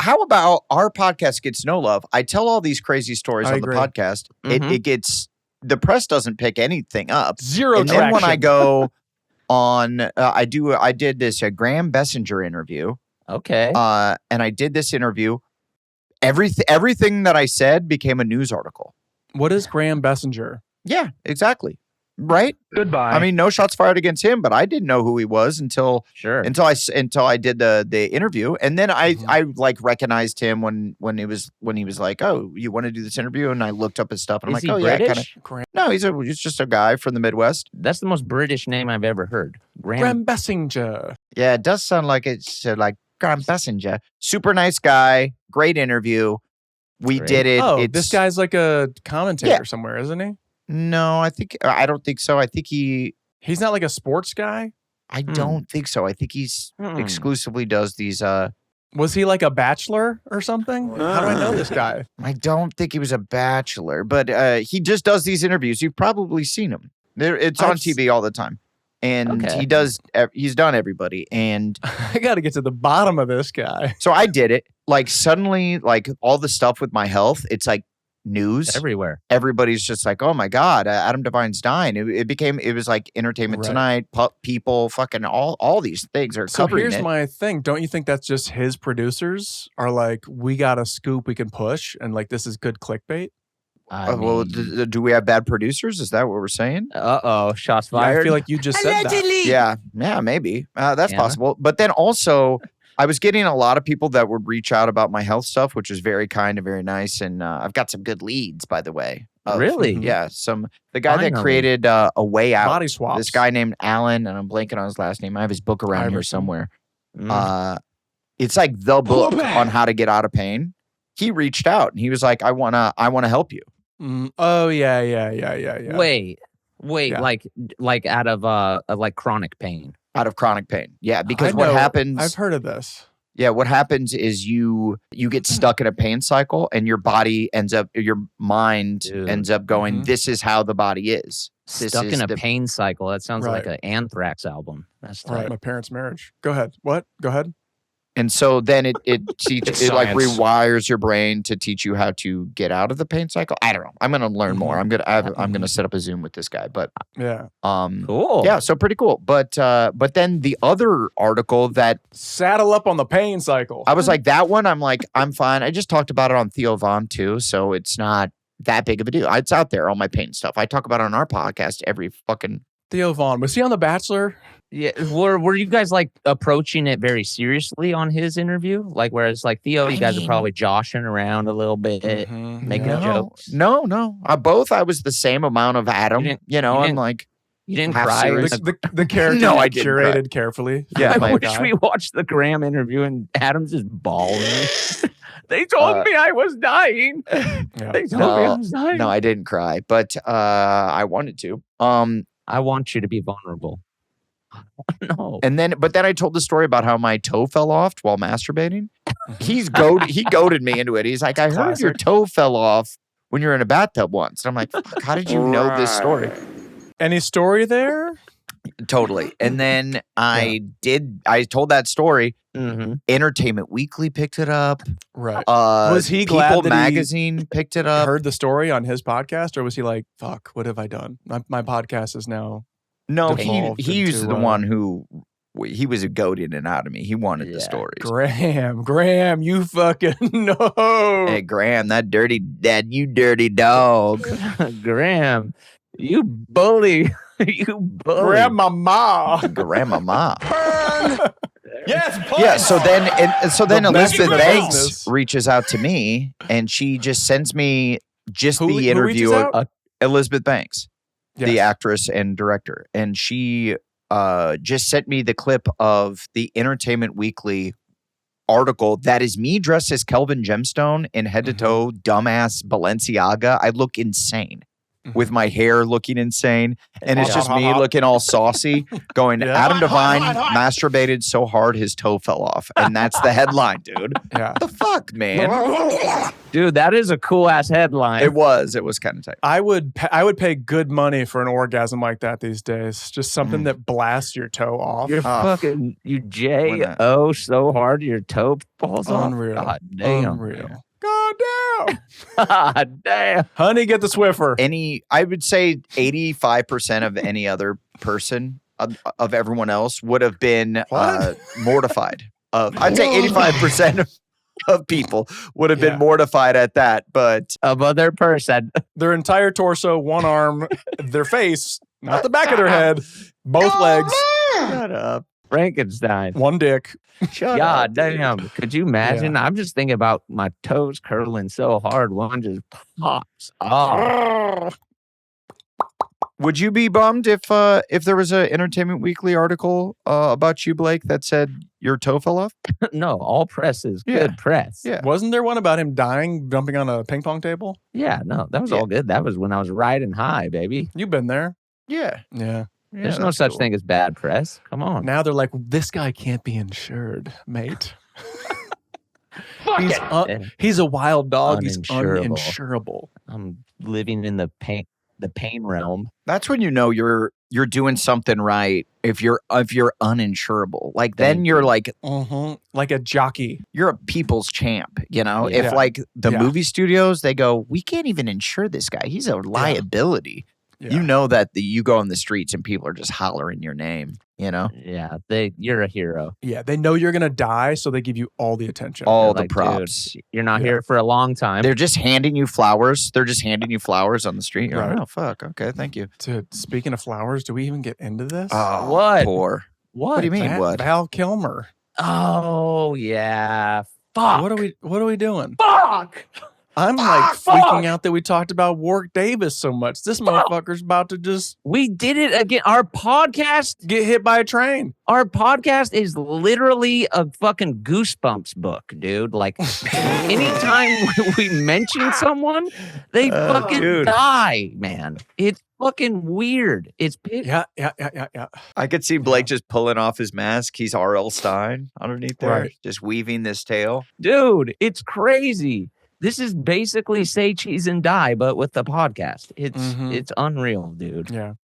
how about our podcast gets no love? I tell all these crazy stories on the podcast. It gets, the press doesn't pick anything up. Zero and traction. Then when I go on, I did this Graham Bessinger interview. Okay. And I did this interview. Everything that I said became a news article. What is Graham Bessinger? Yeah, exactly. Right? Goodbye. I mean, no shots fired against him, but I didn't know who he was until I did the interview, and then I like recognized him when he was like, "Oh, you want to do this interview?" And I looked up his stuff, and I'm like, "Oh British? yeah, kind of." No, he's just a guy from the Midwest. That's the most British name I've ever heard. Graham Bessinger. Yeah, it does sound like it's like Graham Bessinger. Super nice guy, great interview. We did it. Oh, this guy's like a commentator somewhere, isn't he? No, I don't think so. I think he's not like a sports guy. I don't think so. I think he's exclusively does these. Was he like a bachelor or something? How do I know this guy? I don't think he was a bachelor, but he just does these interviews. You've probably seen him. It's on TV all the time, and he's done everybody. And I got to get to the bottom of this guy. So I did it. Like suddenly, like all the stuff with my health, it's like news everywhere. Everybody's just like, oh my God, Adam Devine's dying. It was like Entertainment Tonight, People, fucking all these things are covering it. So here's my thing. Don't you think that's just his producers are like, we got a scoop we can push and like this is good clickbait? Well, do we have bad producers? Is that what we're saying? Shots fired. Yeah, I feel like you just said that. Yeah, maybe. That's possible. But then also, I was getting a lot of people that would reach out about my health stuff, which is very kind and very nice. And I've got some good leads, by the way. Really? Yeah. The guy that created A Way Out. Body swaps. This guy named Alan, and I'm blanking on his last name. I have his book around here somewhere. It's like the book on how to get out of pain. He reached out and he was like, I wanna help you. Oh yeah. Wait, yeah. like out of like chronic pain. Out of chronic pain. Yeah, because what happens... I've heard of this. Yeah, what happens is you get stuck in a pain cycle and your mind ends up going, this is how the body is. Stuck in a pain cycle. That sounds like an Anthrax album. That's tough. Right, my parents' marriage. Go ahead. What? Go ahead. And so then it like rewires your brain to teach you how to get out of the pain cycle. I don't know. I'm going to learn more. I'm going to set up a Zoom with this guy. But cool. Yeah, so pretty cool. But then the other article that saddle up on the pain cycle. I was like that one. I'm like I'm fine. I just talked about it on Theo Von too, so it's not that big of a deal. It's out there. All my pain stuff. I talk about it on our podcast every fucking. Theo Von, was he on The Bachelor? Yeah, were you guys like approaching it very seriously on his interview? Like, whereas like Theo, you guys are probably joshing around a little bit, making jokes. No. Both. I was the same amount of Adam. I'm like, you didn't cry. The character no, I curated carefully. Yeah, I wish we watched the Graham interview and Adam's just bawling. They told me I was dying. They told me I was dying. No, I didn't cry, but I wanted to. I want you to be vulnerable. No. But then I told the story about how my toe fell off while masturbating. He goaded me into it. He's like, I heard your toe fell off when you were in a bathtub once. And I'm like, fuck, how did you know this story? Any story there? Totally. And then I told that story. Entertainment Weekly picked it up. Right. Was he glad People that Magazine picked it up? Heard the story on his podcast, or was he like, fuck, what have I done? My podcast is now. No, he was the one who he was goaded it out of me. He wanted the stories. Graham, you fucking know. Hey, Graham, you dirty dog. Graham, you bully. Grandmama. Yes, please. Yeah, so then Elizabeth Banks reaches out to me and she just sends me the interview of Elizabeth Banks. Yes. The actress and director. And she just sent me the clip of the Entertainment Weekly article that is me dressed as Kelvin Gemstone in head-to-toe dumbass Balenciaga. I look insane. with my hair looking insane. And it's just me looking all saucy going, Adam Devine masturbated so hard his toe fell off. And that's the headline, dude. Yeah. What the fuck, man? Dude, that is a cool ass headline. It was kind of tight. I would pay good money for an orgasm like that these days. Just something that blasts your toe off. You're fucking, you J-O so hard your toe falls off. Unreal. God damn. Unreal. God damn. God damn. Honey, get the Swiffer. I would say 85% of any other person of everyone else would have been mortified. I'd say 85% of people would have been mortified at that, but of other person. Their entire torso, one arm, their face, not the back of their head, both legs. Shut up. One Frankenstein. dick. God damn. Could you imagine? I'm just thinking about my toes curling so hard, one just pops off. Would you be bummed if there was an Entertainment Weekly article about you, Blake, that said your toe fell off? No, all press is good press. Yeah. Wasn't there one about him dying jumping on a ping pong table? Yeah, no, that was all good. That was when I was riding high, baby. You've been there. Yeah. Yeah. There's no such thing as bad press. Come on. Now they're like, this guy can't be insured, mate. He's a wild dog. He's uninsurable. I'm living in the pain realm. That's when you know you're doing something right. If you're uninsurable, like then you're like like a jockey. You're a people's champ. You know, if like the movie studios, they go, we can't even insure this guy. He's a liability. Yeah. You know that you go on the streets and people are just hollering your name, you know? Yeah, you're a hero. Yeah, they know you're going to die, so they give you all the attention. All the props. Dude, you're not here for a long time. They're just handing you flowers. They're just handing you flowers on the street. You're like, oh, fuck. Okay, thank you. Dude, speaking of flowers, do we even get into this? Oh, what? Poor. What? What do you mean, what? Val Kilmer. Oh, yeah. Fuck. What are we doing? Fuck! I'm freaking out that we talked about Warwick Davis so much. This motherfucker's about to just... We did it again. Our podcast... Get hit by a train. Our podcast is literally a fucking Goosebumps book, dude. Like, anytime we mention someone, they fucking die, man. It's fucking weird. It's... Yeah. I could see Blake just pulling off his mask. He's R.L. Stein underneath there. Just weaving this tale. Dude, it's crazy. This is basically Say Cheese and Die, but with the podcast. It's unreal, dude. Yeah.